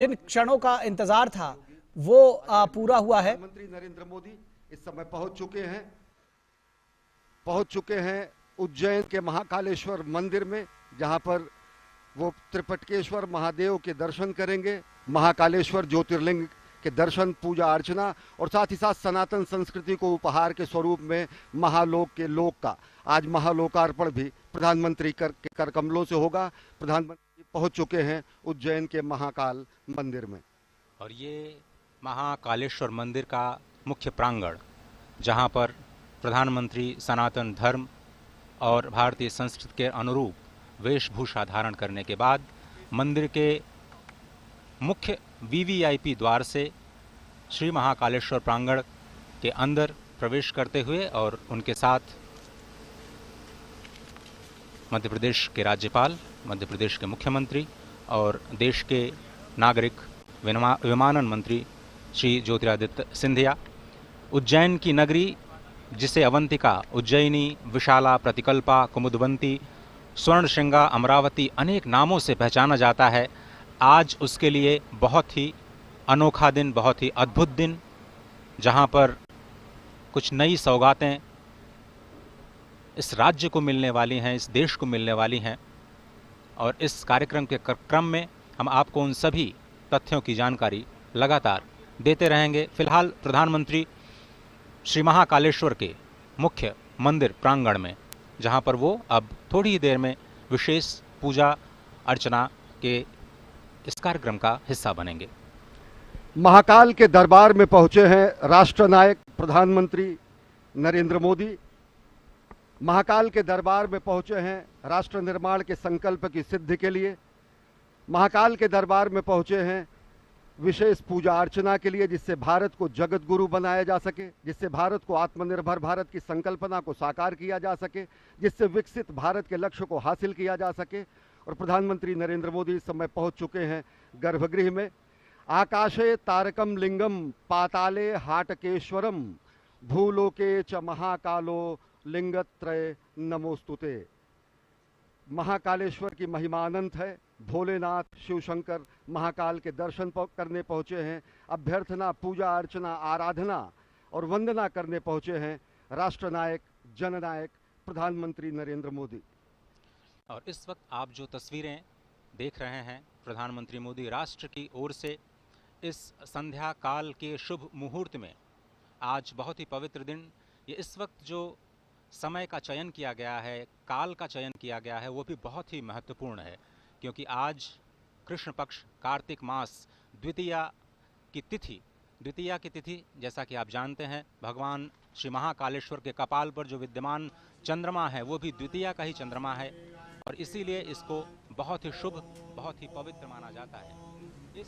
जिन क्षणों का इंतजार था वो पूरा हुआ है। प्रधानमंत्री नरेंद्र मोदी इस समय पहुंच चुके हैं उज्जैन के महाकालेश्वर मंदिर में, जहां पर वो त्रिपटकेश्वर महादेव के दर्शन करेंगे, महाकालेश्वर ज्योतिर्लिंग के दर्शन, पूजा अर्चना और साथ ही साथ सनातन संस्कृति को उपहार के स्वरूप में महालोक के लोक का आज महालोकार्पण भी प्रधानमंत्री के कर कमलों से होगा। प्रधानमंत्री पहुंच चुके हैं उज्जैन के महाकाल मंदिर में। और ये महाकालेश्वर मंदिर का मुख्य प्रांगण, जहां पर प्रधानमंत्री सनातन धर्म और भारतीय संस्कृति के अनुरूप वेशभूषा धारण करने के बाद मंदिर के मुख्य वीवीआईपी द्वार से श्री महाकालेश्वर प्रांगण के अंदर प्रवेश करते हुए और उनके साथ मध्य प्रदेश के राज्यपाल, मध्य प्रदेश के मुख्यमंत्री और देश के नागरिक विमानन मंत्री श्री ज्योतिरादित्य सिंधिया, उज्जैन की नगरी जिसे अवंतिका, उज्जैनी, विशाला, प्रतिकल्पा, कुमुदवंती, स्वर्णशृंगा, अमरावती अनेक नामों से पहचाना जाता है, आज उसके लिए बहुत ही अनोखा दिन, बहुत ही अद्भुत दिन, जहां पर कुछ नई सौगातें इस राज्य को मिलने वाली हैं, इस देश को मिलने वाली हैं। और इस कार्यक्रम के क्रम में हम आपको उन सभी तथ्यों की जानकारी लगातार देते रहेंगे। फिलहाल प्रधानमंत्री श्री महाकालेश्वर के मुख्य मंदिर प्रांगण में, जहां पर वो अब थोड़ी ही देर में विशेष पूजा अर्चना के इस कार्यक्रम का हिस्सा बनेंगे। महाकाल के दरबार में पहुंचे हैं राष्ट्रनायक प्रधानमंत्री नरेंद्र मोदी। महाकाल के दरबार में पहुंचे हैं राष्ट्र निर्माण के संकल्प की सिद्धि के लिए। महाकाल के दरबार में पहुंचे हैं विशेष पूजा अर्चना के लिए, जिससे भारत को जगत गुरु बनाया जा सके, जिससे भारत को आत्मनिर्भर भारत की संकल्पना को साकार किया जा सके, जिससे विकसित भारत के लक्ष्य को हासिल किया जा सके। और प्रधानमंत्री नरेंद्र मोदी इस समय पहुंच चुके हैं गर्भगृह में। आकाशे तारकम लिंगम पाताले हाटकेश्वरम भूलोके च महाकालो लिंगत्रय नमोस्तुते। महाकालेश्वर की महिमा अनंत है। भोलेनाथ शिव शंकर महाकाल के दर्शन करने पहुंचे हैं। अभ्यर्थना, पूजा अर्चना, आराधना और वंदना करने पहुंचे हैं राष्ट्रनायक, जननायक प्रधानमंत्री नरेंद्र मोदी। और इस वक्त आप जो तस्वीरें देख रहे हैं, प्रधानमंत्री मोदी राष्ट्र की ओर से इस संध्या काल के शुभ मुहूर्त में, आज बहुत ही पवित्र दिन, ये इस वक्त जो समय का चयन किया गया है, काल का चयन किया गया है, वो भी बहुत ही महत्वपूर्ण है, क्योंकि आज कृष्ण पक्ष कार्तिक मास द्वितीया की तिथि, जैसा कि आप जानते हैं, भगवान श्री महाकालेश्वर के कपाल पर जो विद्यमान चंद्रमा है वो भी द्वितीया का ही चंद्रमा है, और इसीलिए इसको बहुत ही शुभ, बहुत ही पवित्र माना जाता है। इस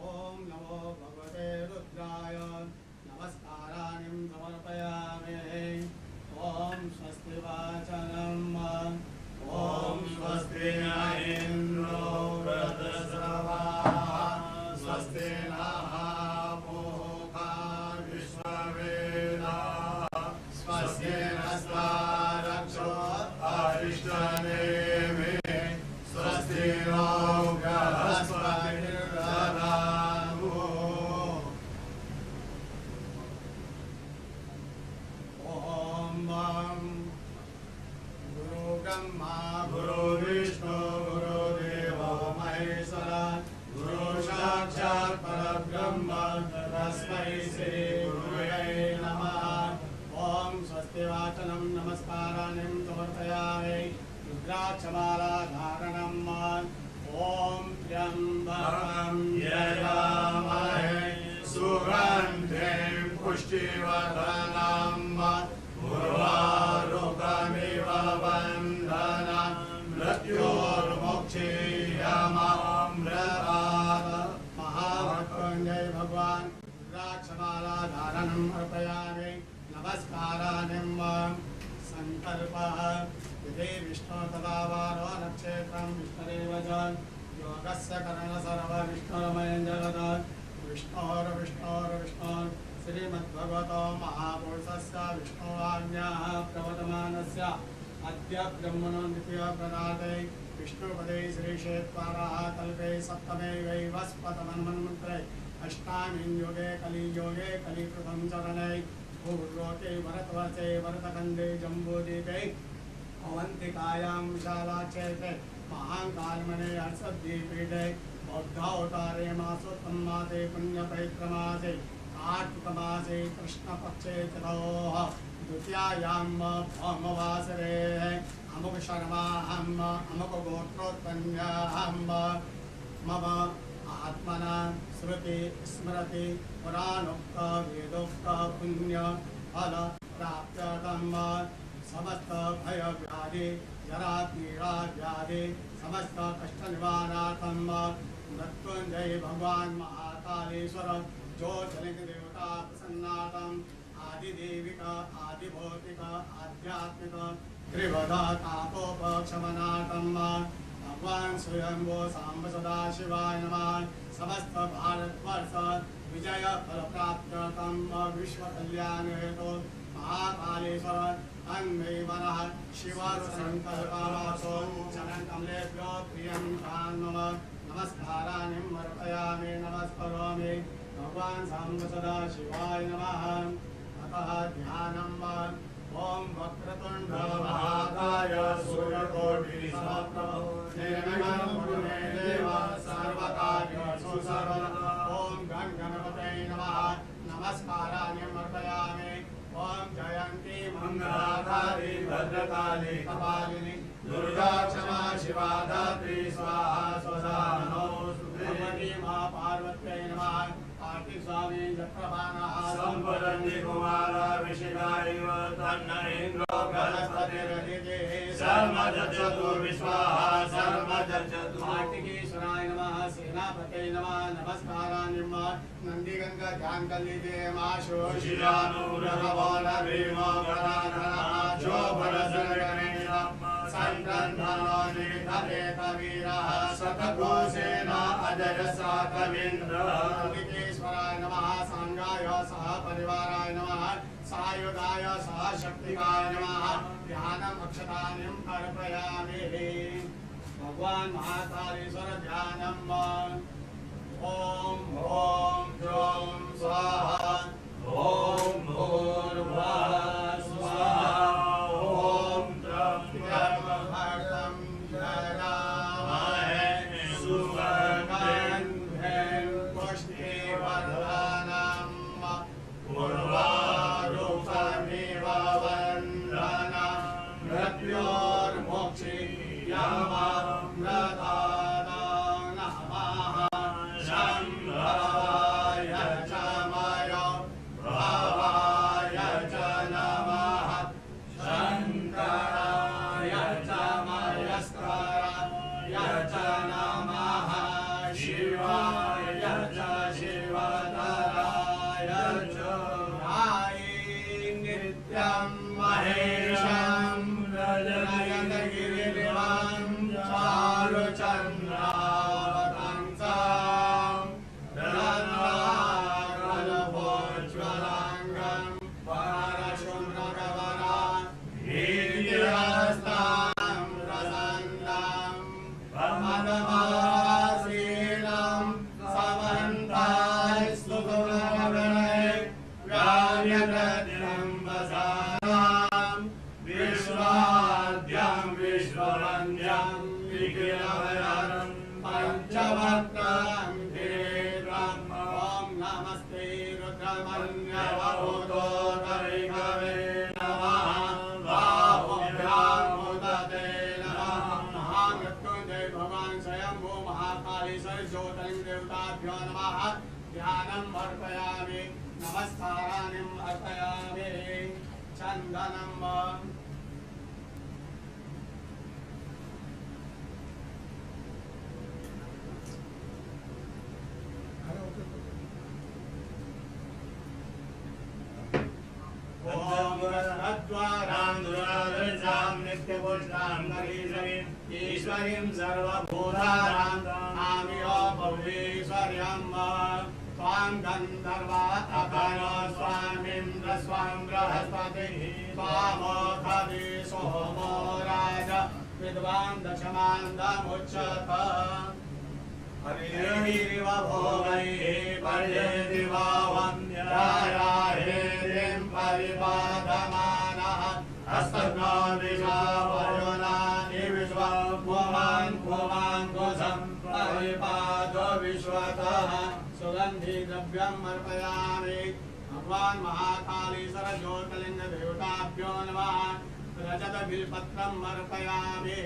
ओम नमो भगवते रुद्राय नमस्काराणि समर्पयामि। ओम स्वस्ति वाचनम ओम स्वस्ति न इंद्रो वृद्धश्रवाः स्वस्ति नः पूषा विश्ववेदाः स्वस्ति नस्तारक्षो अरिष्टनेमिः स्वस्ति नो बृहस्पतिर्दधातु। गुरु ब्रह्मा गुरु विष्णु गुरु देवो महेश्वरा गुरु साक्षात् परब्रह्म तस्मै श्री गुरुवे नमः। ओम स्वस्ति वाचनम नमस्काराणि समर्पयामि। रुद्राक्षमाला धारणम ओम त्र्यंबकं यजामहे सुगन्धिं पुष्टिवर्धनम् उर्वारुकमिव बन्धनं मृत्योर्मुक्षीयमामृतात्। महामृत्युंजय भगवान रुद्राक्षमाला धारणम् अर्पयामि। नमस्काराणि संकल्पः यदि विष्णु तदा वारो नक्षत्रं विष्णुरेव च योगस्य करण सर्व विष्णुरमयं जगत् विष्णोर्विष्णोर्विष्णोर् श्रीमद्भगवतो महापुरुषस्य विष्णुवाज्ञाः प्रवर्तमानस्य अद्य ब्रह्मणो द्वितीय प्रदाते विष्णुपदे श्रीक्षेत्राः कल्पे सप्तमे वैवस्पतमन्वन्मन्त्रे अष्टामीं योगे कलिप्रथम चरणे पूर्वोके भरतवर्षे भरतखण्डे जम्बूद्वीपे अवन्तिकायां विशालाक्षेत्रे महाकालमणे हर्षद्वीपीठे बौद्धावतारे मासोत्तमासे पुण्यपैत्रमासे कार्तिकमासे कृष्णपक्षे चतुः द्वितीयायां भौमवासरे अमुकशर्माहम् अमुकगोत्रोत्पन्नाहम् मम आत्मना श्रुति स्मृति पुराणोक्त वेदोक्त पुण्य फल प्राप्त्यर्थं समस्त भय व्याधि जरा पीड़ा व्याधि समस्त कष्ट निवारणार्थं मृत्युंजय भगवान महाकालेश्वर ज्योतिर्लिंग देवता प्रसन्नार्थं आदिदेविक आदिभौतिक आध्यात्मिक त्रिवधा तापोपशमनार्थं भगवान स्वयंभो सांब सदाशिवाय नमः। समस्त भारतवर्ष विजय फल प्राप्त्यर्थं विश्व कल्याण हेतु महाकालेश्वर अन्मे मनः शिव संकल्पमासो चरण कमलेभ्यो प्रियं मम नमस्काराणि अर्पयामि नमस्करोमि भगवान सांब सदाशिवाय नमः। अतः ध्यानम् ओम वक्रतुंड महाकाय सूर्यकोटि समप्रभ निर्विघ्नं कुरु मे देव सर्वकार्येषु सर्वदा। ओम गणपतये नमः नमस्काराणि अर्पयामि। ओम जयंती मंगलाकाली भद्रकाली कपालिनी दुर्गा क्षमा शिवा धात्री स्वाहा स्वधा नमोस्तुते। भगवती मां पार्वत्यै नमः। कार्तिक स्वामी जत्रभानः संपदन्ति कुमार विशिखायैव तन्न इन्द्रो बृहस्पतिरधिते सर्वजजतु विश्वाः सर्वजजतु। कार्तिकेश्वराय नमः सेनापतये नमः नमस्काराणि नंदीगंगा ध्यान कलिते माशो शिलानुरभवन भीमो गणाधरः शोभरसगणेन संक्रन्धनो निधरेतवीरः शतकोशेन अजय साकवीन्द्रः। कार्तिकेश्वराय नमः सांगाय सह परिवाराय नमः सायुधाय सह शक्तिकाय नमः। ध्यानम् अक्षतानि अर्पयामि। भगवान महाकालेश्वर ध्यानम् ओम ओम द्रौं स्वाहा ओम भूर्भुवः स्वाहा ओम द्रव्यमहर्षं ददामहे सुगन्धिं पुष्टिवर्धनम् पूर्वारूपमिव वन्दनं मृत्योर्मोक्षीयममृतात् नमः। शम्भवाय च मय भवाय च नमः शङ्कराय च मयस्कराय च नमः शिवाय च शिवतराय च नित्यं महेशं नयनगिरिवं चारुचन्द्रावतंसं रत्नाकल्पोज्ज्वलाङ्गं परशुभ्रगवनं वीर्यहस्तं प्रसन्नं प्रमदमासीनं समन्तास्तु गुणगणैः व्यार्यप्रतिरम्बसानां विश्वाद्यं विश्ववन्द्यं विघ्नहरं पञ्चवक्त्रं धीरं ॐ नमस्ते रुद्रमन्यवभूतोदरिकवे नमः। बाहुभ्यां मुदते नमः। महामृत्युंजय भगवान स्वयंभू महाकालेश्वर ज्योतिर्लिंग देवताभ्यो नमः। ध्यानम् अर्पयामि नमस्काराणि अर्पयामि। चन्दनम् नित्यपुष्टां करीशरीं ईश्वरीं सर्वभूतानां आमियो भुवनेश्वर्यं त्वा स्वां गन्धर्वा अभयो स्वामिन्द्र स्वां बृहस्पतिः स्वामोऽधि सोमो राज विद्वान् दशमान्दमुच्यत हरिरिव भोगैः पर्येदिव वन्द्यायाहेतिं परिपादमानः हस्तघ्नो विश्ववरुणानि विश्वभुवान् भुवाङ्कुशं परिपादो विश्वतः सुगन्धि द्रव्यम् अर्पयामि भगवान् महाकालीश्वर ज्योतिर्लिङ्ग देवताभ्यो नमः रजत बिल्पत्रम् अर्पयामि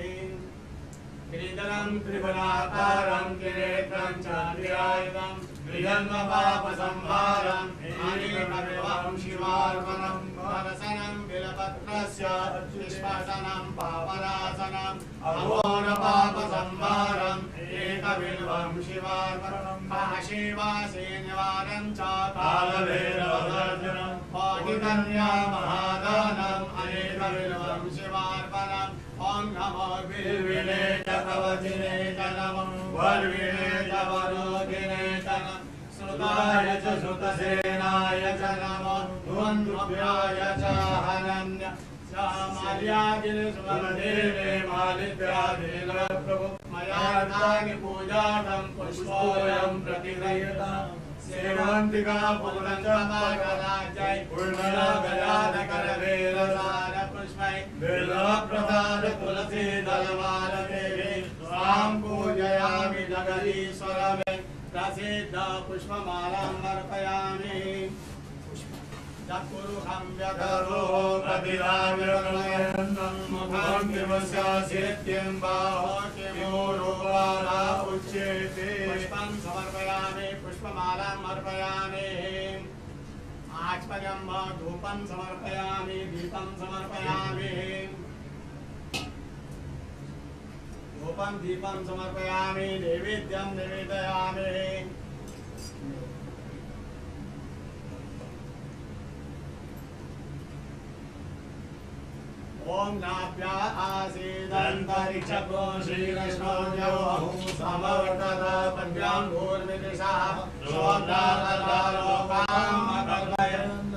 श्रीधरं त्रिपुराकारं त्रिनेत्रं च त्रियायुधं त्रिजन्मपापसंहारं अनेकविधं शिवार्पणं दर्शनं बिल्पत्रस्य निष्पादनं पापनाशनं अघोरपापसंहारम् एकबिल्वं शिवार्पणं काशीवासे निवारणं च कालभैरवदर्शनं पाठिकन्या महादानम् अनेकबिल्वं शिवार्पणम् ओम नमो बिल्विने च कवचिने च नमो वर्विणे च वरोधिने च नमो श्रुताय च श्रुतसेनाय च नमो ध्वन्द्वभ्याय च हनन्य माल्यादिने सुमदेवे मालिद्यादिने प्रभु मयार्तानि पूजातं पुष्पोऽयं प्रतिगृह्यताम् सेवन्तिका पूर्णचमाकराजय पूर्णगजानकरवेलसार पुष्पै बिल्वप्रसाद तुलसी दलमालदेवी स्वां पूजयामि जगदीश्वरमे प्रसिद्ध पुष्पमालाम् अर्पयामि चतुर्हं व्यधरो प्रतिदाव्यमयन्नं मुखं किमस्य सिद्धिं बाहो किमूरुपाला उच्यते पुष्पं समर्पयामि पुष्पमालाम् अर्पयामि आचमनं धूपं समर्पयामि दीपं समर्पयामि धूपं दीपं समर्पयामि नैवेद्यं निवेदयामि ओम नाभ्या आसीदन्तरिक्षको श्रीकृष्णो समवर्तत पद्याङ्गूर्मिदिशः सोमनाथलोकामकल्पय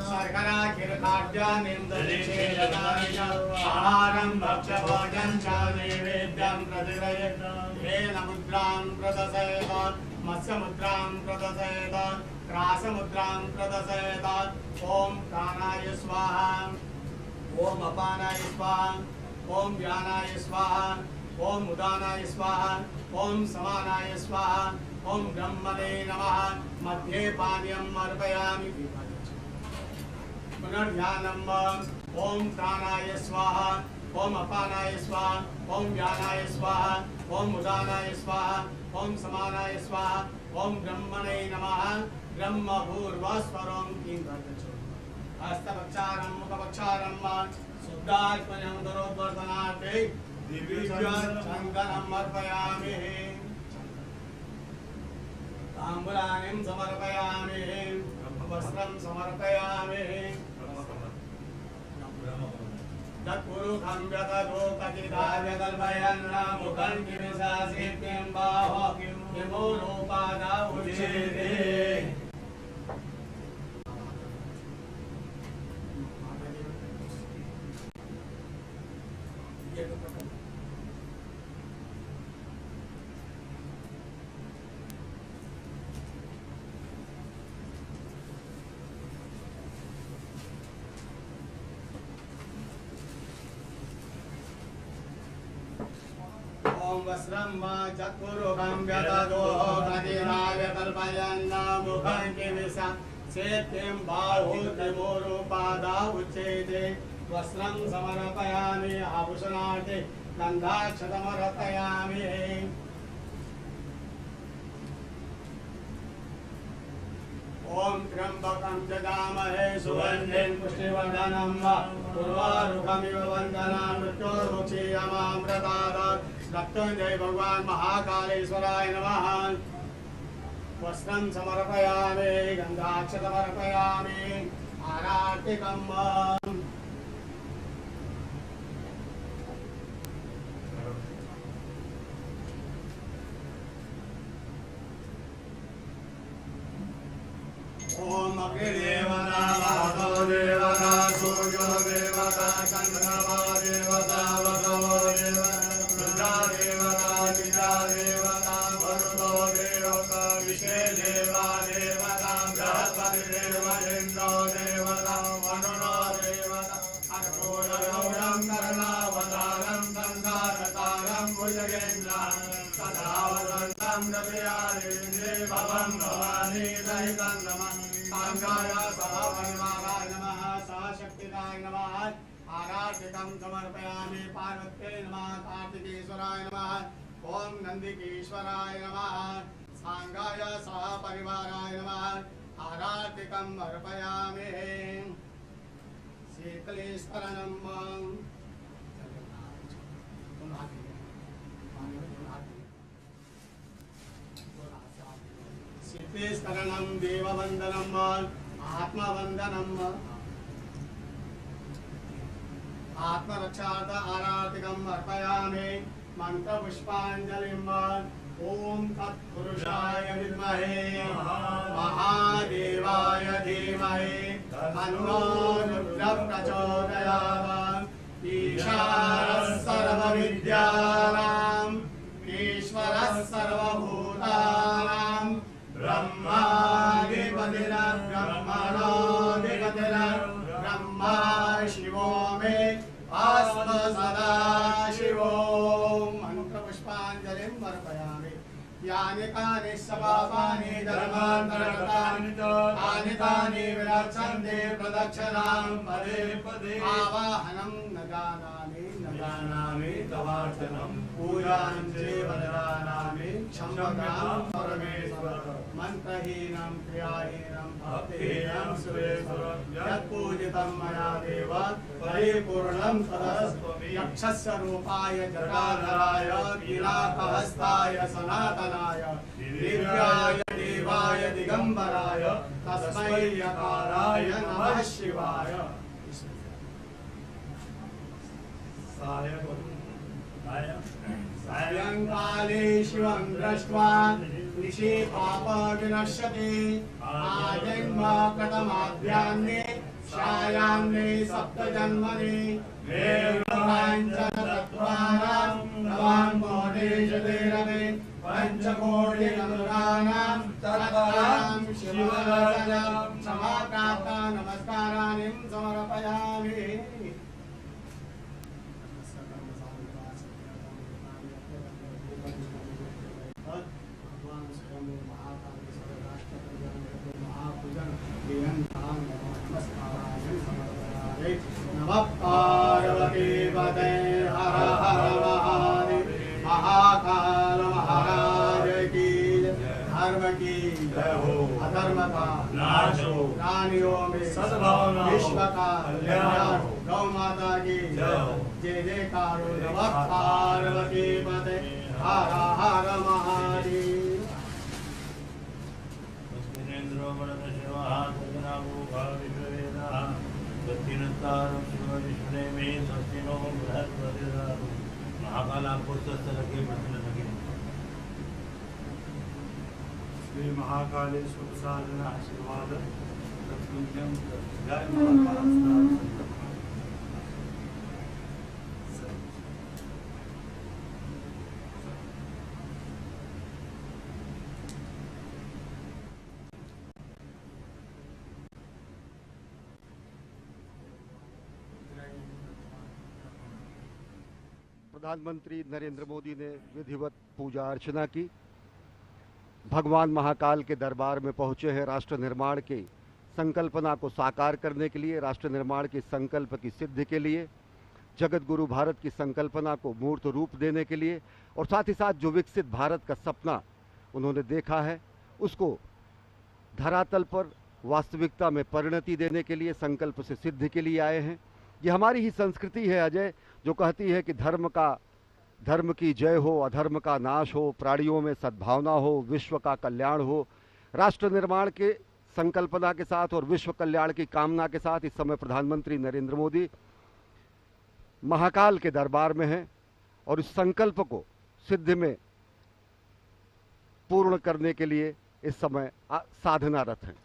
शर्कराखिरखाद्यानिन्दलिशेषदानि च आहारं भक्ष्यभोजनं च नैवेद्यं प्रतिगृह्यत येन मुद्रां प्रदर्शयत मत्स्यमुद्रां प्रदर्शयत क्रासमुद्रां प्रदर्शयत ओम प्राणाय स्वाहा ओम अपानाय स्वाहा ओम व्यानाय स्वाहा ओम उदानाय स्वाहा ओम समानाय स्वाहा ओम ब्रह्मणे नमः मध्ये पानीयम् अर्पयामि पुनर्ध्यानम् ओम प्राणाय स्वाहा ओम अपानाय स्वाहा ओम व्यानाय स्वाहा ओम उदानाय स्वाहा ओम समानाय स्वाहा ओम ब्रह्मणे नमः ब्रह्मभूर्वस्वरं किं हस्तपक्षारं मुखपक्षारं शुद्धात्मनं दरोद्वर्धनार्थे दिव्यचन्दनम् अर्पयामि ताम्बूलानिं समर्पयामि वस्त्रं समर्पयामि तत्पुरुषं व्यततो कथिताव्यकल्पयन् मुखं किमिशासित्यं बाहो किमूलोपादा उच्यते ओम वस्त्रं वा चतुर्भुजं व्यततो कथिताव्यकल्पयन् मुखं किमिशासित्यं बाहो किमूलोपादा उच्यते वस्त्रं समर्पयामि आभूषणार्थे गन्धाक्षतमर्पयामि ओम त्र्यंबकं यजामहे सुगन्धिं पुष्टिवर्धनं उर्वारुकमिव वन्दनान् मृत्योर्मुक्षीयमामृतात् मृत्युञ्जय भगवान् महाकालेश्वराय नमः वस्त्रं समर्पयामि गन्धाक्षतमर्पयामि आरार्तिकम् अग्निदेवता वातो देवता सूर्यो देवता चंद्रमा देवता वसवो देवता रुद्रा देवता दिशा देवता वरुणो देवता विषे देवा देवता बृहस्पति देव इंद्रो देवता वरुणो देवता अर्कोणगौरं कर्णावतारं संघारतारं भुजगेन्द्रं सदा वसन्तं रवियारेन्द्रे भवं भवानी सहितं नमः सांगाय सह परिवाराय नमः सहशक्तिदाय नमः आराधिकं समर्पयामि पार्वत्यै नमः कार्तिकेश्वराय नमः ओम नंदिकेश्वराय नमः सांगाय सह परिवाराय नमः आराधिकं अर्पयामि शीतलेश्वरनं शीतलेश्वरनं देववन्दनं आत्मवन्दनं आत्मरक्षार्थ आराधिकं अर्पयामि मंत्रपुष्पांजलिं ओम तत्पुरुषाय विद्महे महादेवाय धीमहि तन्नो रुद्रः प्रचोदयात् ईशानः सर्वविद्यानां ईश्वरः सर्वभूतानां ब्रह्माधिपतिर्ब्रह्मणोऽधिपतिर् ब्रह्मा शिवो मे अस्तु सदा शिवो मंत्रपुष्पांजलिं अर्पयामि यानि कानि सपापानि धर्मान्तरकृतानि तानि तानि विरक्षन्ते प्रदक्षिणां पदे पदे आवाहनं न जानामि तवार्चनं पूजां चैव न जानामि क्षम्यतां परमेश्वर मंत्रहीनं क्रियाहीनं भक्तिहीनं सुरेश्वर यत्पूजितं मया देव परिपूर्णं तदस्तु यक्षस्य रूपाय जटाधराय वीराकहस्ताय सनातनाय दिव्याय देवाय दिगंबराय तस्मै यकाराय नमः शिवाय सायंकाले शिवं दृष्ट्वा निशि पापविनश्यति आजन्म कृतमाद्यान्ने शायान्ने सप्तजन्मनि वेदाञ्चनतत्त्वानां नवां कोटिशतेरवे पञ्चकोटिनमृतानां तत्त्वानां शिवदर्शनं समाप्राप्ता नमस्काराणि समर्पयामि नमः पार्वती पते हर हर महादेव महाकाल महाराज की धर्म की जय हो अधर्म का नाश हो प्राणियों में सद्भावना विश्व का कल्याण हो गौ माता की जय हो जय जयकार नमः पार्वती पते हर हर महादेव महाकाल आपको स्वस्थ रखे प्रसन्न रखे श्री महाकालेश्वर साधन आशीर्वाद तत्पुण्यम जय महाकाल प्रधानमंत्री नरेंद्र मोदी ने विधिवत पूजा अर्चना की। भगवान महाकाल के दरबार में पहुंचे हैं राष्ट्र निर्माण की संकल्पना को साकार करने के लिए, राष्ट्र निर्माण के संकल्प की सिद्धि के लिए, जगत गुरु भारत की संकल्पना को मूर्त रूप देने के लिए, और साथ ही साथ जो विकसित भारत का सपना उन्होंने देखा है उसको धरातल पर वास्तविकता में परिणति देने के लिए, संकल्प से सिद्धि के लिए आए हैं। ये हमारी ही संस्कृति है अजय, जो कहती है कि धर्म की जय हो, अधर्म का नाश हो, प्राणियों में सद्भावना हो, विश्व का कल्याण हो। राष्ट्र निर्माण के संकल्पना के साथ और विश्व कल्याण की कामना के साथ इस समय प्रधानमंत्री नरेंद्र मोदी महाकाल के दरबार में हैं और इस संकल्प को सिद्धि में पूर्ण करने के लिए इस समय साधनारत हैं।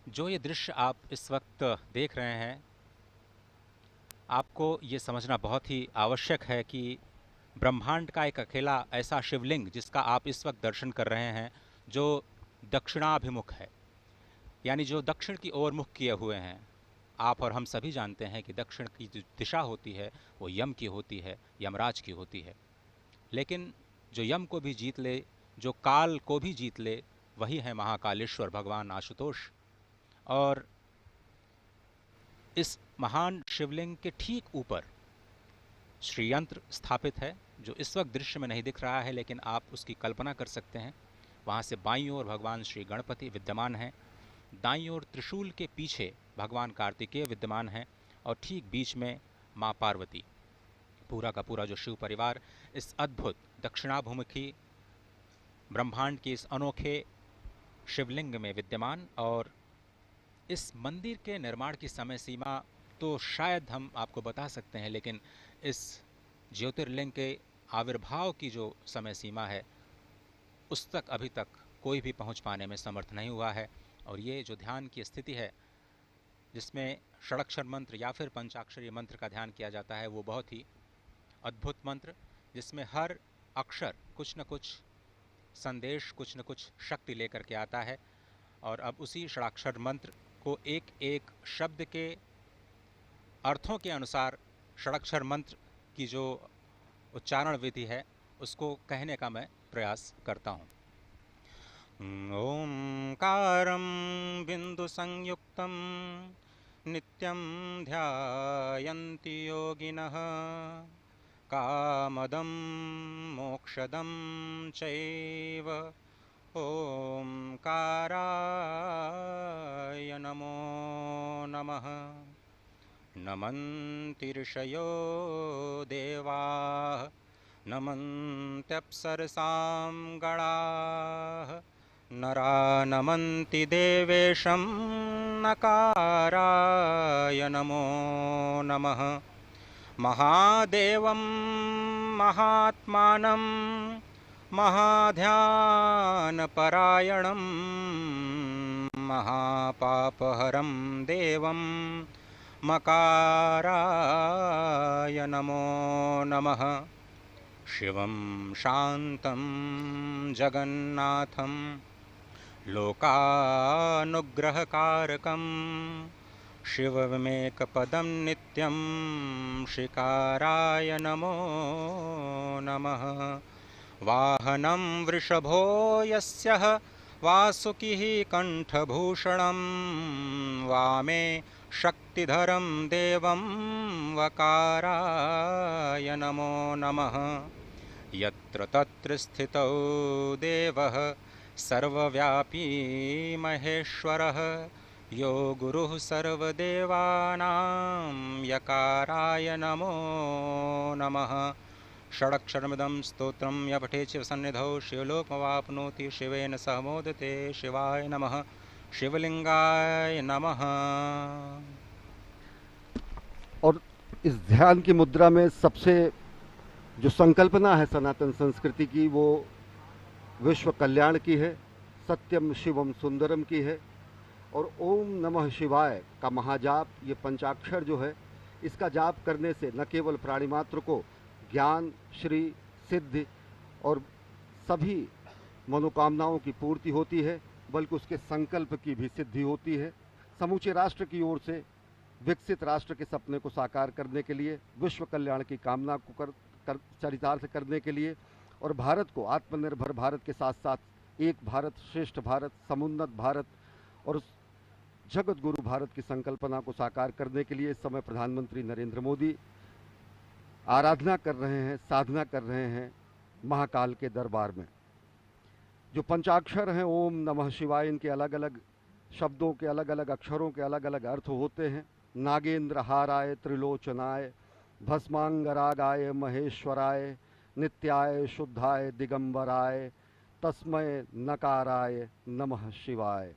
जो ये दृश्य आप इस वक्त देख रहे हैं, आपको ये समझना बहुत ही आवश्यक है कि ब्रह्मांड का एक अकेला ऐसा शिवलिंग जिसका आप इस वक्त दर्शन कर रहे हैं, जो दक्षिणाभिमुख है, यानी जो दक्षिण की ओर मुख किए हुए हैं। आप और हम सभी जानते हैं कि दक्षिण की जो दिशा होती है वो यम की होती है, यमराज की होती है। लेकिन जो यम को भी जीत ले, जो काल को भी जीत ले, वही है महाकालेश्वर भगवान आशुतोष। और इस महान शिवलिंग के ठीक ऊपर श्रीयंत्र स्थापित है, जो इस वक्त दृश्य में नहीं दिख रहा है, लेकिन आप उसकी कल्पना कर सकते हैं। वहाँ से बाईं ओर भगवान श्री गणपति विद्यमान हैं, दाईं ओर त्रिशूल के पीछे भगवान कार्तिकेय विद्यमान हैं, और ठीक बीच में माँ पार्वती। पूरा का पूरा जो शिव परिवार इस अद्भुत दक्षिणाभिमुखी ब्रह्मांड के इस अनोखे शिवलिंग में विद्यमान। और इस मंदिर के निर्माण की समय सीमा तो शायद हम आपको बता सकते हैं, लेकिन इस ज्योतिर्लिंग के आविर्भाव की जो समय सीमा है उस तक अभी तक कोई भी पहुंच पाने में समर्थ नहीं हुआ है। और ये जो ध्यान की स्थिति है, जिसमें षडाक्षर मंत्र या फिर पंचाक्षरी मंत्र का ध्यान किया जाता है, वो बहुत ही अद्भुत मंत्र, जिसमें हर अक्षर कुछ न कुछ संदेश, कुछ न कुछ शक्ति लेकर के आता है। और अब उसी षडाक्षर मंत्र को एक एक शब्द के अर्थों के अनुसार षडाक्षर मंत्र की जो उच्चारण विधि है उसको कहने का मैं प्रयास करता हूँ। ओंकारं बिंदु संयुक्तं नित्यं ध्यायन्ति योगिनः कामदं मोक्षदं चैव ओंकाराय नमो नमः। नमन्ति ऋषयो देवाः नमन्त्यप्सरसां गणाः नरा नमन्ति देवेशं नकाराय नमो नमः। महादेवं महात्मानं महाध्यानपरायणं महापापहरं देवं मकाराय नमो नमः। शिवं शान्तं जगन्नाथं लोकानुग्रहकारकं शिवमेकपदं नित्यं शिकाराय नमो नमः। वाहनं वृषभो यस्यः वासुकिः कण्ठभूषणं वामे शक्तिधरं देवं वकाराय नमो नमः। यत्र तत्र स्थितौ देवः सर्वव्यापी महेश्वरः यो गुरुः सर्वदेवानां यकाराय नमो नमः। षडक्षरमिदं स्तोत्रं य पठेत् शिवसन्निधौ शिवलोकमवाप्नोति शिवेन सह मोदते। शिवाय नमः। शिवलिंगाय नमः। और इस ध्यान की मुद्रा में सबसे जो संकल्पना है सनातन संस्कृति की, वो विश्व कल्याण की है, सत्यम शिवम सुंदरम की है। और ओम नमः शिवाय का महाजाप, ये पंचाक्षर जो है, इसका जाप करने से न केवल प्राणी मात्र को ज्ञान, श्री, सिद्धि और सभी मनोकामनाओं की पूर्ति होती है, बल्कि उसके संकल्प की भी सिद्धि होती है। समूचे राष्ट्र की ओर से विकसित राष्ट्र के सपने को साकार करने के लिए, विश्व कल्याण की कामना को चरितार्थ करने के लिए, और भारत को आत्मनिर्भर भारत के साथ साथ एक भारत श्रेष्ठ भारत, समुन्नत भारत और जगत गुरु भारत की संकल्पना को साकार करने के लिए इस समय प्रधानमंत्री नरेंद्र मोदी आराधना कर रहे हैं, साधना कर रहे हैं महाकाल के दरबार में। जो पंचाक्षर हैं ओम नमः शिवाय, इनके अलग अलग शब्दों के अलग अलग अक्षरों के अलग अलग अर्थ होते हैं। नागेंद्र हाराय त्रिलोचनाय भस्मांगरागाय महेश्वराय नित्याय शुद्धाय दिगंबराय तस्मय नकाराय नमः शिवाय।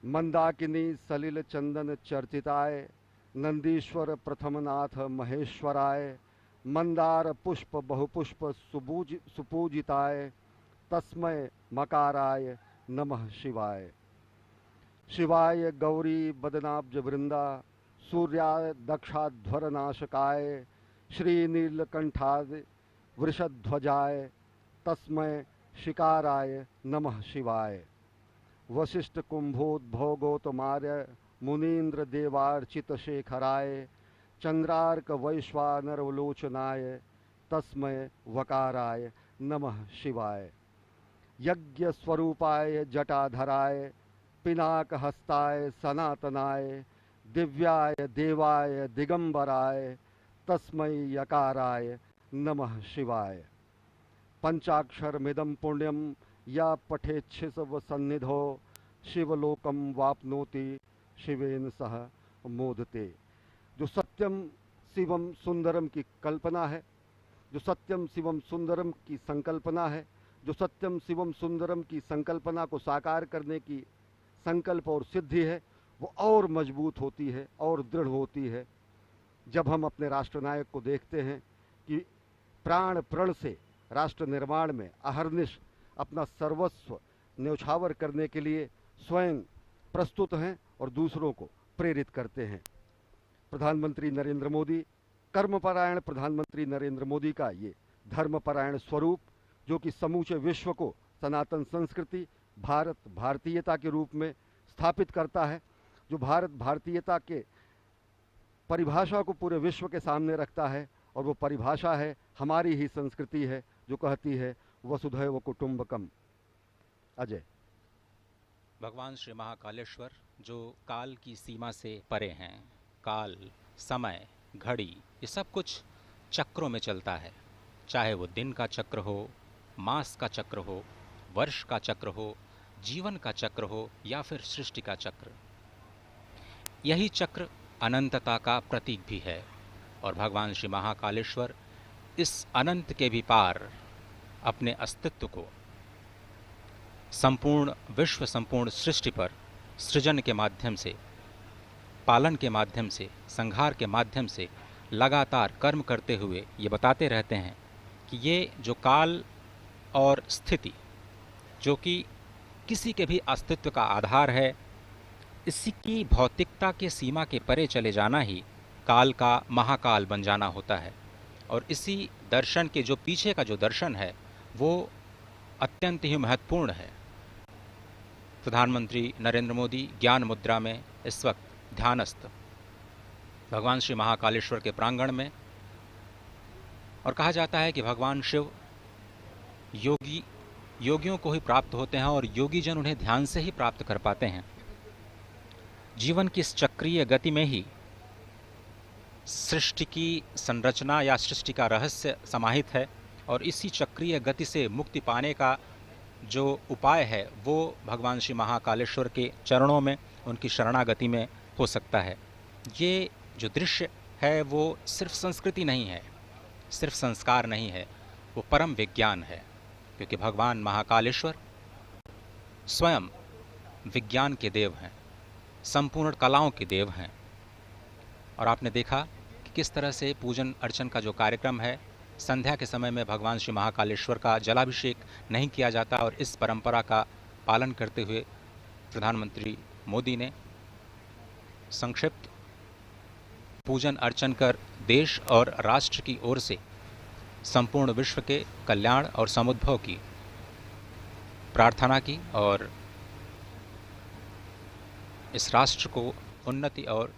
मंदाकिनी सलिल चंदन चर्चिताय नंदीश्वर प्रथमनाथ महेश्वराय मंदार पुष्प बहुपुष्प सुपूजिताय तस्मय मकाराय नमः शिवाय। शिवाय गौरी बदनाब्ज वृंदा सूर्याय दक्षाध्वर नाशकाय श्रीनीलकंठाय वृषध्वजाय तस्मै शिकाराय नमः शिवाय। वशिष्ठ कुंभोद्भव गौतमार्य मुनीन्द्र देवार्चित शेखराय चंद्रार्क वैश्वानरवलोचनाय तस्मै वकाराय नमः शिवाय। यज्ञ स्वरूपाय जटाधराय पिनाक हस्ताय सनातनाय दिव्याय देवाय दिगंबराय तस्मै यकाराय नमः शिवाय। पंचाक्षरमिदं पुण्यम या पठेच्छिव सन्निधो शिवलोकम वाप्नोति शिवेन सह मोदते। जो सत्यम शिवम सुंदरम की कल्पना है, जो सत्यम शिवम सुंदरम की संकल्पना है, जो सत्यम शिवम सुंदरम की संकल्पना को साकार करने की संकल्प और सिद्धि है, वो और मजबूत होती है और दृढ़ होती है जब हम अपने राष्ट्रनायक को देखते हैं कि प्राण प्रण से राष्ट्र निर्माण में अहर्निश अपना सर्वस्व न्यौछावर करने के लिए स्वयं प्रस्तुत हैं और दूसरों को प्रेरित करते हैं। प्रधानमंत्री नरेंद्र मोदी, कर्मपरायण प्रधानमंत्री नरेंद्र मोदी का ये धर्मपरायण स्वरूप, जो कि समूचे विश्व को सनातन संस्कृति, भारत भारतीयता के रूप में स्थापित करता है, जो भारत भारतीयता के परिभाषा को पूरे विश्व के सामने रखता है, और वो परिभाषा है हमारी ही संस्कृति है जो कहती है वसुधैव कुटुंबकम। अजय। भगवान श्री महाकालेश्वर जो काल की सीमा से परे हैं, काल, समय, घड़ी, ये सब कुछ चक्रों में चलता है, चाहे वो दिन का चक्र हो, मास का चक्र हो, वर्ष का चक्र हो, जीवन का चक्र हो या फिर सृष्टि का चक्र। यही चक्र अनंतता का प्रतीक भी है और भगवान श्री महाकालेश्वर इस अनंत के भी पार अपने अस्तित्व को संपूर्ण विश्व, संपूर्ण सृष्टि पर सृजन के माध्यम से, पालन के माध्यम से, संहार के माध्यम से लगातार कर्म करते हुए ये बताते रहते हैं कि ये जो काल और स्थिति, जो कि किसी के भी अस्तित्व का आधार है, इसी की भौतिकता के सीमा के परे चले जाना ही काल का महाकाल बन जाना होता है। और इसी दर्शन के जो पीछे का जो दर्शन है वो अत्यंत ही महत्वपूर्ण है। प्रधानमंत्री नरेंद्र मोदी ज्ञान मुद्रा में इस वक्त ध्यानस्थ भगवान श्री महाकालेश्वर के प्रांगण में, और कहा जाता है कि भगवान शिव योगियों को ही प्राप्त होते हैं और योगी जन उन्हें ध्यान से ही प्राप्त कर पाते हैं। जीवन की इस चक्रीय गति में ही सृष्टि की संरचना या सृष्टि का रहस्य समाहित है, और इसी चक्रीय गति से मुक्ति पाने का जो उपाय है वो भगवान श्री महाकालेश्वर के चरणों में, उनकी शरणागति में हो सकता है। ये जो दृश्य है वो सिर्फ संस्कृति नहीं है, सिर्फ संस्कार नहीं है, वो परम विज्ञान है, क्योंकि भगवान महाकालेश्वर स्वयं विज्ञान के देव हैं, संपूर्ण कलाओं के देव हैं। और आपने देखा कि किस तरह से पूजन अर्चन का जो कार्यक्रम है, संध्या के समय में भगवान श्री महाकालेश्वर का जलाभिषेक नहीं किया जाता, और इस परंपरा का पालन करते हुए प्रधानमंत्री मोदी ने संक्षिप्त पूजन अर्चन कर देश और राष्ट्र की ओर से संपूर्ण विश्व के कल्याण और समुद्भव की प्रार्थना की, और इस राष्ट्र को उन्नति और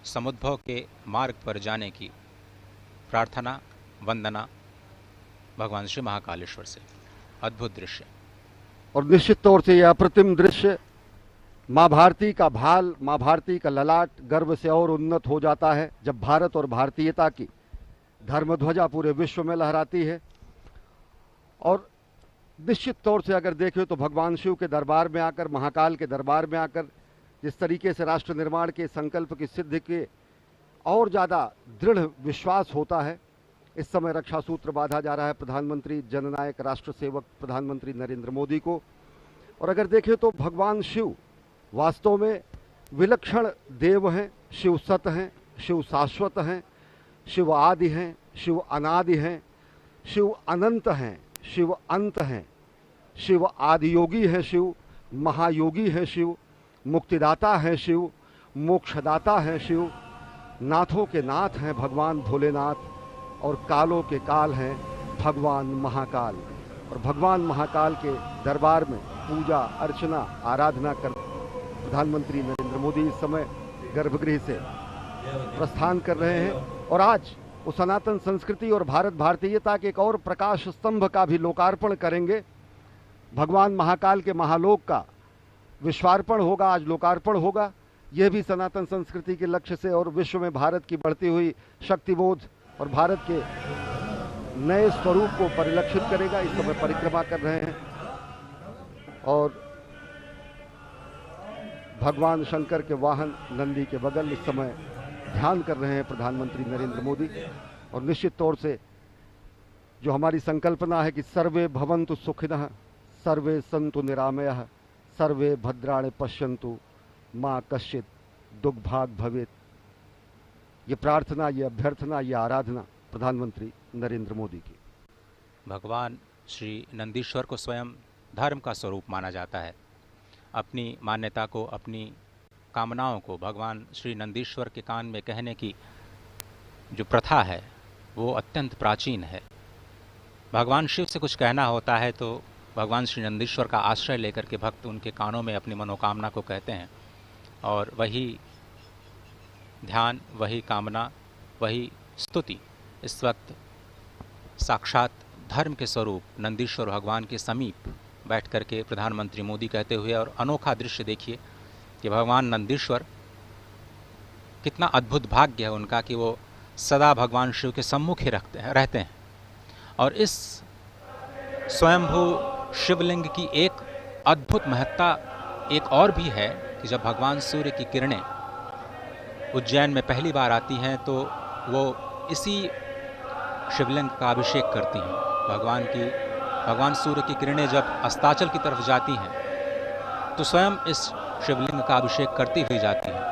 समुद्भव के मार्ग पर जाने की प्रार्थना, वंदना भगवान श्री महाकालेश्वर से। अद्भुत दृश्य। और निश्चित तौर से यह अप्रतिम दृश्य, माँ भारती का भाल, माँ भारती का ललाट गर्व से और उन्नत हो जाता है जब भारत और भारतीयता की धर्मध्वजा पूरे विश्व में लहराती है। और निश्चित तौर से अगर देखें तो भगवान शिव के दरबार में आकर, महाकाल के दरबार में आकर जिस तरीके से राष्ट्र निर्माण के संकल्प की सिद्धि के और ज़्यादा दृढ़ विश्वास होता है। इस समय रक्षा सूत्र बांधा जा रहा है प्रधानमंत्री जननायक राष्ट्र सेवक प्रधानमंत्री नरेंद्र मोदी को। और अगर देखें तो भगवान शिव वास्तव में विलक्षण देव हैं, शिव सत हैं, शिव शाश्वत हैं, शिव आदि हैं, शिव अनादि हैं, शिव अनंत हैं, शिव अंत हैं, शिव आदियोगी हैं, शिव महायोगी हैं शिव, मुक्तिदाता हैं शिव, मोक्षदाता हैं शिव, नाथों के नाथ हैं भगवान भोलेनाथ और कालों के काल हैं भगवान महाकाल। और भगवान महाकाल के दरबार में पूजा अर्चना आराधना कर प्रधानमंत्री नरेंद्र मोदी इस समय गर्भगृह से प्रस्थान कर रहे हैं और आज वो सनातन संस्कृति और भारत भारतीयता के एक और प्रकाश स्तंभ का भी लोकार्पण करेंगे। भगवान महाकाल के महालोक का विश्वार्पण होगा, आज लोकार्पण होगा। यह भी सनातन संस्कृति के लक्ष्य से और विश्व में भारत की बढ़ती हुई शक्तिबोध और भारत के नए स्वरूप को परिलक्षित करेगा। इस समय परिक्रमा कर रहे हैं और भगवान शंकर के वाहन नंदी के बगल इस समय ध्यान कर रहे हैं प्रधानमंत्री नरेंद्र मोदी। और निश्चित तौर से जो हमारी संकल्पना है कि सर्वे भवन्तु सुखिनः, सर्वे सन्तु निरामयः, सर्वे भद्राणि पश्यन्तु, माँ कश्चित् दुर्भाग् भवेत्, ये प्रार्थना, ये अभ्यर्थना, ये आराधना प्रधानमंत्री नरेंद्र मोदी की। भगवान श्री नंदीश्वर को स्वयं धर्म का स्वरूप माना जाता है। अपनी मान्यता को, अपनी कामनाओं को भगवान श्री नंदीश्वर के कान में कहने की जो प्रथा है वो अत्यंत प्राचीन है। भगवान शिव से कुछ कहना होता है तो भगवान श्री नंदीश्वर का आश्रय लेकर के भक्त उनके कानों में अपनी मनोकामना को कहते हैं और वही ध्यान, वही कामना, वही स्तुति इस वक्त साक्षात धर्म के स्वरूप नंदीश्वर भगवान के समीप बैठ कर के प्रधानमंत्री मोदी कहते हुए। और अनोखा दृश्य देखिए कि भगवान नंदीश्वर, कितना अद्भुत भाग्य है उनका कि वो सदा भगवान शिव के सम्मुख ही रहते हैं। और इस स्वयंभू शिवलिंग की एक अद्भुत महत्ता एक और भी है कि जब भगवान सूर्य की किरणें उज्जैन में पहली बार आती हैं तो वो इसी शिवलिंग का अभिषेक करती हैं। भगवान सूर्य की किरणें जब अस्ताचल की तरफ जाती हैं तो स्वयं इस शिवलिंग का अभिषेक करती हुई जाती हैं।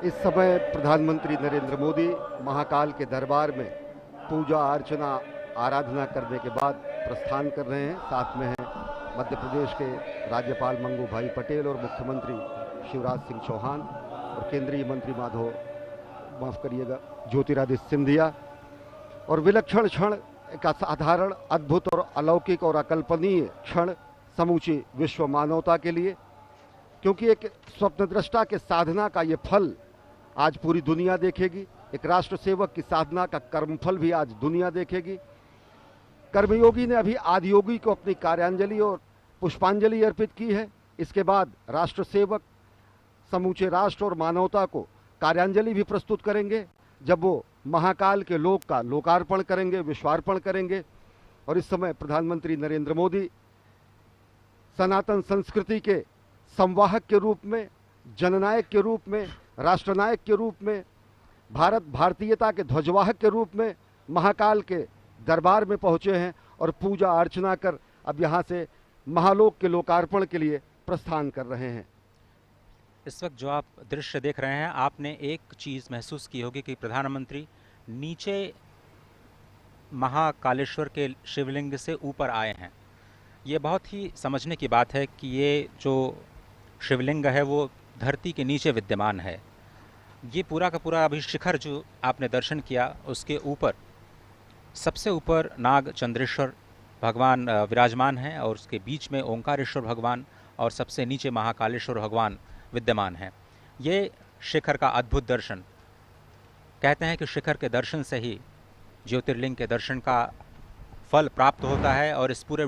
इस समय प्रधानमंत्री नरेंद्र मोदी महाकाल के दरबार में पूजा अर्चना आराधना करने के बाद प्रस्थान कर रहे हैं। साथ में हैं मध्य प्रदेश के राज्यपाल मंगू भाई पटेल और मुख्यमंत्री शिवराज सिंह चौहान और केंद्रीय मंत्री ज्योतिरादित्य सिंधिया। और विलक्षण क्षण, एक असाधारण, अद्भुत और अलौकिक और अकल्पनीय क्षण समूची विश्व मानवता के लिए, क्योंकि एक स्वप्नदृष्टा के साधना का ये फल आज पूरी दुनिया देखेगी। एक राष्ट्र सेवक की साधना का कर्मफल भी आज दुनिया देखेगी। कर्मयोगी ने अभी आदियोगी को अपनी कार्यांजलि और पुष्पांजलि अर्पित की है। इसके बाद राष्ट्र सेवक समूचे राष्ट्र और मानवता को कार्यांजलि भी प्रस्तुत करेंगे। जब वो महाकाल के लोक का लोकार्पण करेंगे, विश्वार्पण करेंगे। और इस समय प्रधानमंत्री नरेंद्र मोदी सनातन संस्कृति के संवाहक के रूप में, जननायक के रूप में, राष्ट्रनायक के रूप में, भारतीयता के ध्वजवाहक के रूप में महाकाल के दरबार में पहुंचे हैं और पूजा अर्चना कर अब यहाँ से महालोक के लोकार्पण के लिए प्रस्थान कर रहे हैं। इस वक्त जो आप दृश्य देख रहे हैं, आपने एक चीज़ महसूस की होगी कि प्रधानमंत्री नीचे महाकालेश्वर के शिवलिंग से ऊपर आए हैं। ये बहुत ही समझने की बात है कि ये जो शिवलिंग है वो धरती के नीचे विद्यमान है। ये पूरा का पूरा अभी शिखर जो आपने दर्शन किया, उसके ऊपर सबसे ऊपर नाग चंद्रेश्वर भगवान विराजमान हैं और उसके बीच में ओंकारेश्वर भगवान और सबसे नीचे महाकालेश्वर भगवान विद्यमान हैं। ये शिखर का अद्भुत दर्शन, कहते हैं कि शिखर के दर्शन से ही ज्योतिर्लिंग के दर्शन का फल प्राप्त होता है और इस पूरे